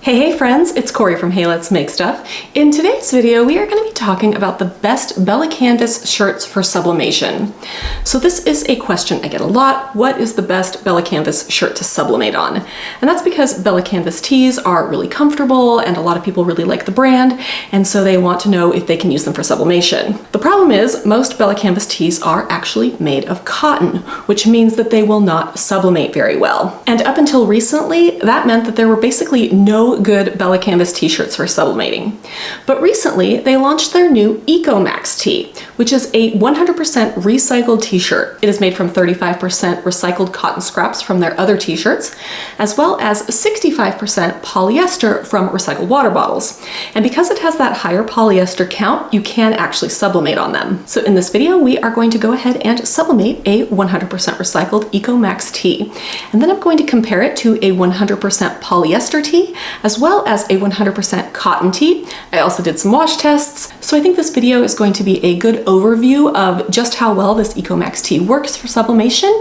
Hey friends, it's Corey from Hey Let's Make Stuff. In today's video, we are going to be talking about the best Bella Canvas shirts for sublimation. So this is a question I get a lot. What is the best Bella Canvas shirt to sublimate on? And that's because Bella Canvas tees are really comfortable and a lot of people really like the brand, and so they want to know if they can use them for sublimation. The problem is most Bella Canvas tees are actually made of cotton, which means that they will not sublimate very well. And up until recently, that meant that there were basically no good Bella Canvas t-shirts for sublimating. But recently, they launched their new Eco Max tee, which is a 100% recycled t-shirt. It is made from 35% recycled cotton scraps from their other t-shirts, as well as 65% polyester from recycled water bottles. And because it has that higher polyester count, you can actually sublimate on them. So in this video, we are going to go ahead and sublimate a 100% recycled Eco Max tee. And then I'm going to compare it to a 100% polyester tee, as well as a 100% cotton tee. I also did some wash tests. So I think this video is going to be a good overview of just how well this Eco Max tee works for sublimation,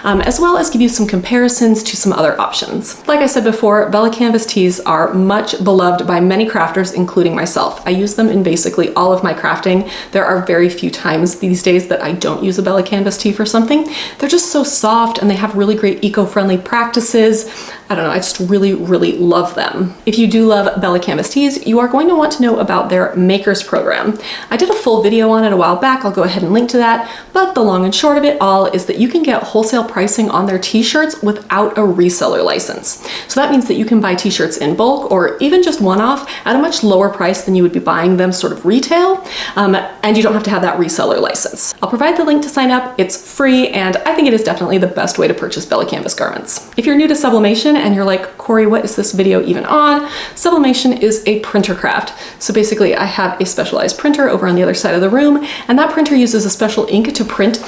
as well as give you some comparisons to some other options. Like I said before, Bella Canvas tees are much beloved by many crafters, including myself. I use them in basically all of my crafting. There are very few times these days that I don't use a Bella Canvas tee for something. They're just so soft and they have really great eco-friendly practices. I don't know, I just really love them. If you do love Bella Canvas tees, you are going to want to know about their Makers program. I did a full video on it a while back. I'll go ahead and link to that. But the long and short of it all is that you can get wholesale pricing on their t-shirts without a reseller license. So that means that you can buy t-shirts in bulk or even just one-off at a much lower price than you would be buying them sort of retail. And you don't have to have that reseller license. I'll provide the link to sign up. It's free, and I think it is definitely the best way to purchase Bella Canvas garments. If you're new to sublimation and you're like, Corey, what is this video even on? Sublimation is a printer craft. So basically I have a specialized printer over on the other side of the room, and that printer uses a special ink to print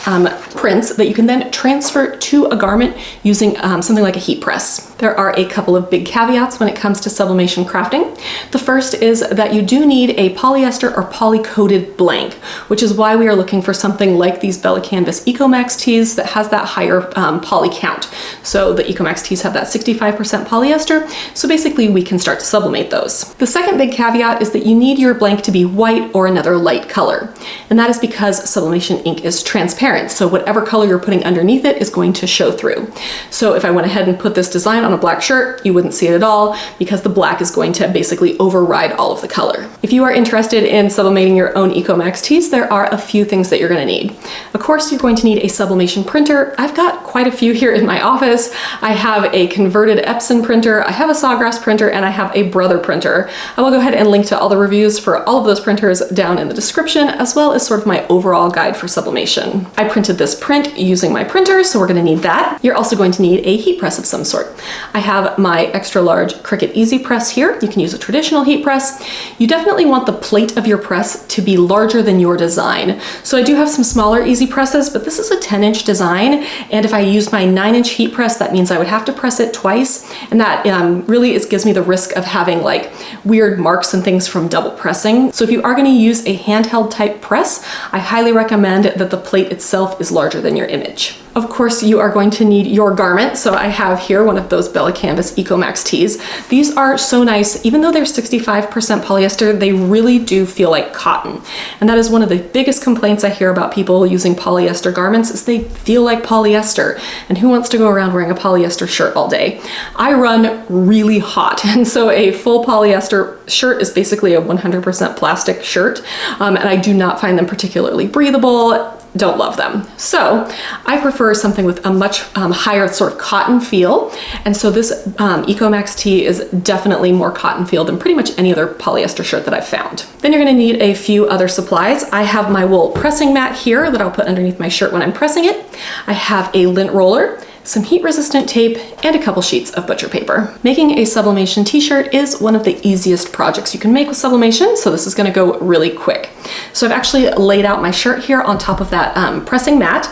prints that you can then transfer to a garment using something like a heat press. There are a couple of big caveats when it comes to sublimation crafting. The first is that you do need a polyester or poly-coated blank, which is why we are looking for something like these Bella Canvas Eco Max tees that has that higher poly count. So the Eco Max tees have that 65% polyester, so basically we can start to sublimate those. The second big caveat is that you need your blank to be white or another light color, and that is because sublimation ink is transparent, so whatever color you're putting underneath it is going to show through. So if I went ahead and put this design on a black shirt, you wouldn't see it at all because the black is going to basically override all of the color. If you are interested in sublimating your own Eco Max tees, there are a few things that you're going to need. Of course, you're going to need a sublimation printer. I've got quite a few here in my office. I have a converted Epson printer, I have a Sawgrass printer, and I have a Brother printer. I will go ahead and link to all the reviews for all of those printers down in the description, as well as sort of my overall guide for sublimation. I printed this print using my printer, so we're going to need that. You're also going to need a heat press of some sort. I have my extra large Cricut Easy Press here. You can use a traditional heat press. You definitely want the plate of your press to be larger than your design. So I do have some smaller Easy Presses, but this is a 10-inch design, and if I use my 9-inch heat press, that means I would have to press it twice, and that really gives me the risk of having like weird marks and things from double pressing. So if you are going to use a handheld type press, I highly recommend that the plate itself is larger than your image. Of course, you are going to need your garment. So I have here one of those Bella Canvas Eco Max tees. These are so nice. Even though they're 65% polyester, they really do feel like cotton. And that is one of the biggest complaints I hear about people using polyester garments is they feel like polyester. And who wants to go around wearing a polyester shirt all day? I run really hot. And so a full polyester shirt is basically a 100% plastic shirt. And I do not find them particularly breathable. Don't love them. So I prefer something with a much higher sort of cotton feel. And so this Eco Max tee is definitely more cotton feel than pretty much any other polyester shirt that I've found. Then you're going to need a few other supplies. I have my wool pressing mat here that I'll put underneath my shirt when I'm pressing it. I have a lint roller, some heat-resistant tape, and a couple sheets of butcher paper. Making a sublimation t-shirt is one of the easiest projects you can make with sublimation, so this is going to go really quick. So I've actually laid out my shirt here on top of that pressing mat,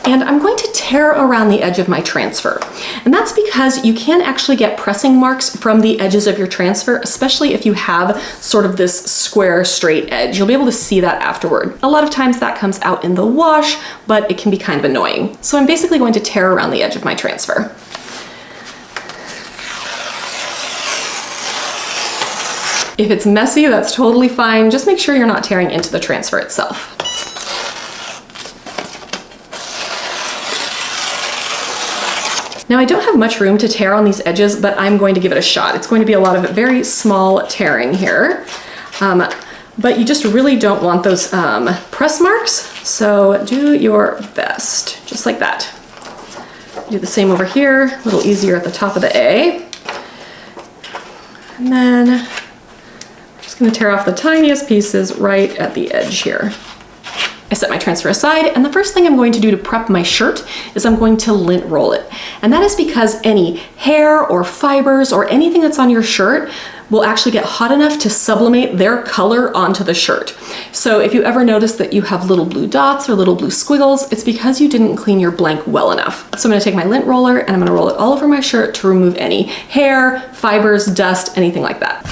and I'm going to tear around the edge of my transfer. And that's because you can actually get pressing marks from the edges of your transfer, especially if you have sort of this square straight edge. You'll be able to see that afterward. A lot of times that comes out in the wash, but it can be kind of annoying. So I'm basically going to tear around the edge of my transfer. If it's messy, that's totally fine. Just make sure you're not tearing into the transfer itself. Now I don't have much room to tear on these edges, but I'm going to give it a shot. It's going to be a lot of very small tearing here. But you just really don't want those press marks, so do your best, just like that. Do the same over here, a little easier at the top of the A. And then I'm just gonna tear off the tiniest pieces right at the edge here. I set my transfer aside, and the first thing I'm going to do to prep my shirt is I'm going to lint roll it. And that is because any hair or fibers or anything that's on your shirt will actually get hot enough to sublimate their color onto the shirt. So if you ever notice that you have little blue dots or little blue squiggles, it's because you didn't clean your blank well enough. So I'm gonna take my lint roller and I'm gonna roll it all over my shirt to remove any hair, fibers, dust, anything like that.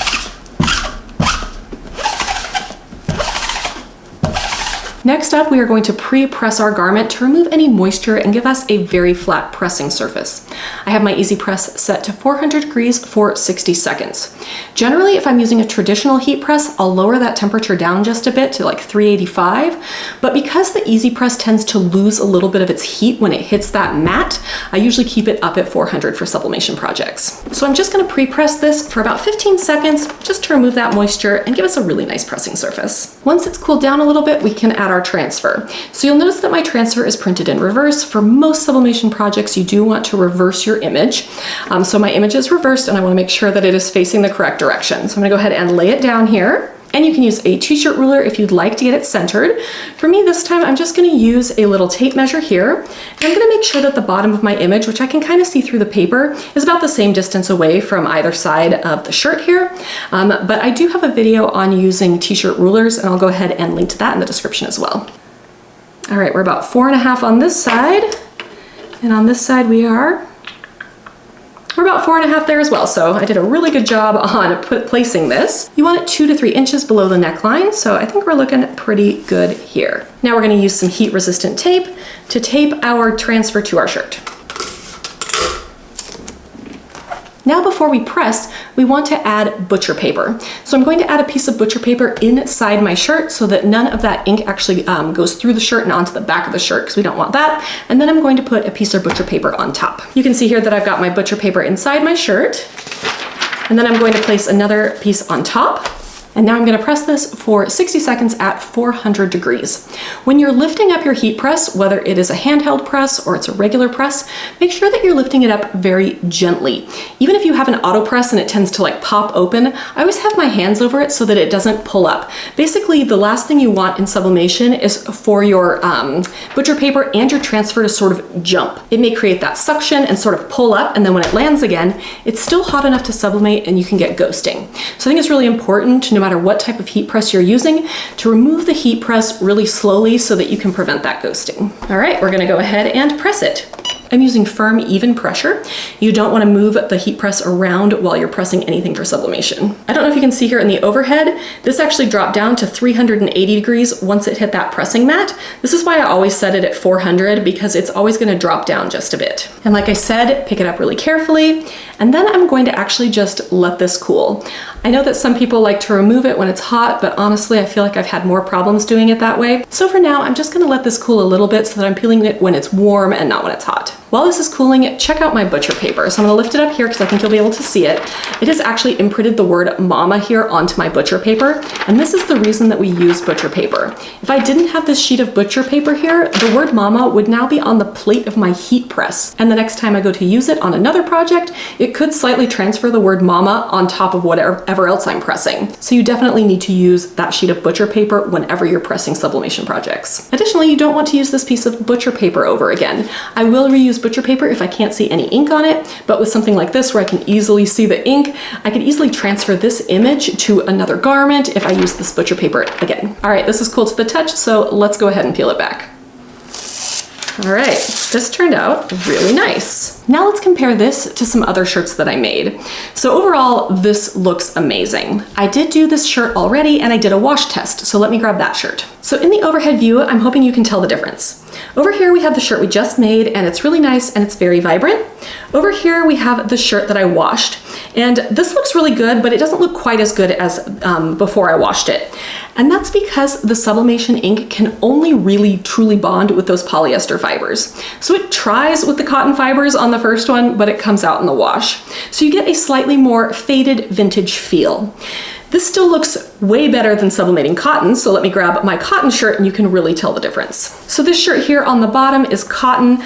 Next up, we are going to pre-press our garment to remove any moisture and give us a very flat pressing surface. I have my easy press set to 400 degrees for 60 seconds. Generally, if I'm using a traditional heat press, I'll lower that temperature down just a bit to like 385, but because the easy press tends to lose a little bit of its heat when it hits that mat, I usually keep it up at 400 for sublimation projects. So I'm just gonna pre-press this for about 15 seconds just to remove that moisture and give us a really nice pressing surface. Once it's cooled down a little bit, we can add our transfer. So you'll notice that my transfer is printed in reverse. For most sublimation projects, you do want to reverse your image. So my image is reversed and I want to make sure that it is facing the correct direction. So I'm going to go ahead and lay it down here. And you can use a t-shirt ruler if you'd like to get it centered. For me this time, I'm just going to use a little tape measure here. And I'm going to make sure that the bottom of my image, which I can kind of see through the paper, is about the same distance away from either side of the shirt here. But I do have a video on using t-shirt rulers, and I'll go ahead and link to that in the description as well. All right, we're about 4.5 on this side. And on this side we're about 4.5 there as well, so I did a really good job on placing this. You want it 2 to 3 inches below the neckline, so I think we're looking pretty good here. Now we're gonna use some heat-resistant tape to tape our transfer to our shirt. Now before we press, we want to add butcher paper. So I'm going to add a piece of butcher paper inside my shirt so that none of that ink actually goes through the shirt and onto the back of the shirt, because we don't want that. And then I'm going to put a piece of butcher paper on top. You can see here that I've got my butcher paper inside my shirt. And then I'm going to place another piece on top. And now I'm gonna press this for 60 seconds at 400 degrees. When you're lifting up your heat press, whether it is a handheld press or it's a regular press, make sure that you're lifting it up very gently. Even if you have an auto press and it tends to like pop open, I always have my hands over it so that it doesn't pull up. Basically, the last thing you want in sublimation is for your butcher paper and your transfer to sort of jump. It may create that suction and sort of pull up, and then when it lands again, it's still hot enough to sublimate and you can get ghosting. So I think it's really important, no matter what type of heat press you're using, to remove the heat press really slowly so that you can prevent that ghosting. All right, we're gonna go ahead and press it. I'm using firm, even pressure. You don't want to move the heat press around while you're pressing anything for sublimation. I don't know if you can see here in the overhead, this actually dropped down to 380 degrees once it hit that pressing mat. This is why I always set it at 400, because it's always going to drop down just a bit. And like I said, pick it up really carefully, and then I'm going to actually just let this cool. I know that some people like to remove it when it's hot, but honestly, I feel like I've had more problems doing it that way. So for now, I'm just going to let this cool a little bit so that I'm peeling it when it's warm and not when it's hot. While this is cooling, check out my butcher paper. So I'm gonna lift it up here because I think you'll be able to see it. It has actually imprinted the word mama here onto my butcher paper. And this is the reason that we use butcher paper. If I didn't have this sheet of butcher paper here, the word mama would now be on the plate of my heat press. And the next time I go to use it on another project, it could slightly transfer the word mama on top of whatever else I'm pressing. So you definitely need to use that sheet of butcher paper whenever you're pressing sublimation projects. Additionally, you don't want to use this piece of butcher paper over again. I will reuse butcher paper if I can't see any ink on it, but with something like this where I can easily see the ink, I can easily transfer this image to another garment if I use this butcher paper again. All right, this is cool to the touch, so let's go ahead and peel it back. All right, this turned out really nice. Now let's compare this to some other shirts that I made. So overall, this looks amazing. I did do this shirt already and I did a wash test, so let me grab that shirt. So in the overhead view, I'm hoping you can tell the difference. Over here we have the shirt we just made, and it's really nice and it's very vibrant. Over here we have the shirt that I washed, and this looks really good, but it doesn't look quite as good as before I washed it. And that's because the sublimation ink can only really truly bond with those polyester fibers. So it tries with the cotton fibers on the first one, but it comes out in the wash. So you get a slightly more faded vintage feel. This still looks way better than sublimating cotton, so let me grab my cotton shirt and you can really tell the difference. So this shirt here on the bottom is cotton.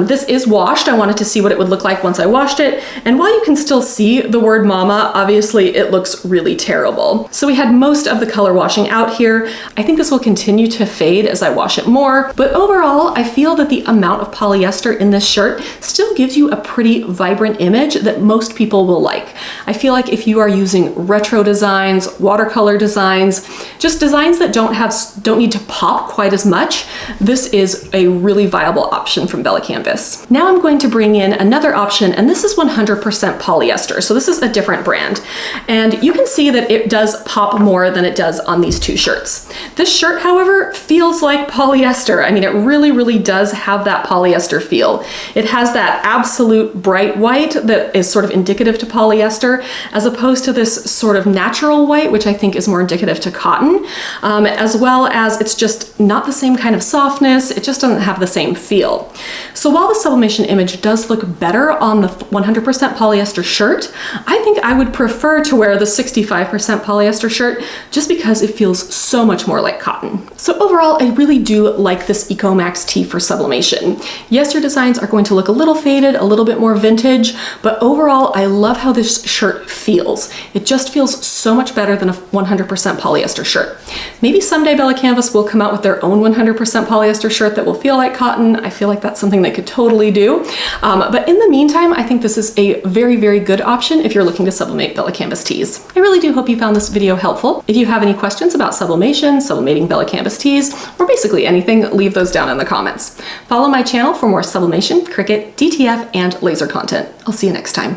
This is washed. I wanted to see what it would look like once I washed it. And while you can still see the word mama, obviously it looks really terrible. So we had most of the color washing out here. I think this will continue to fade as I wash it more, but overall I feel that the amount of polyester in this shirt still gives you a pretty vibrant image that most people will like. I feel like if you are using retro designs, watercolor designs, just designs that don't need to pop quite as much, this is a really viable option from BELLA+CANVAS. Now I'm going to bring in another option, and this is 100% polyester. So this is a different brand. And you can see that it does pop more than it does on these two shirts. This shirt, however, feels like polyester. I mean, it really, really does have that polyester feel. It has that absolute bright white that is sort of indicative to polyester, as opposed to this sort of natural white, which I think is more indicative to cotton, as well as it's just not the same kind of softness. It just doesn't have the same feel. So while the sublimation image does look better on the 100% polyester shirt, I think I would prefer to wear the 65% polyester shirt just because it feels so much more like cotton. So overall, I really do like this EcoMax tee for sublimation. Yes, your designs are going to look a little faded, a little bit more vintage, but overall, I love how this shirt feels. It just feels so much better than a 100% polyester shirt. Maybe someday BELLA+CANVAS will come out with their own 100% polyester shirt that will feel like cotton. I feel like that's something they could totally do. But in the meantime, I think this is a very, very good option if you're looking to sublimate BELLA+CANVAS tees. I really do hope you found this video helpful. If you have any questions about sublimation, sublimating BELLA+CANVAS tees, or basically anything, leave those down in the comments. Follow my channel for more sublimation, Cricut, DTF, and laser content. I'll see you next time.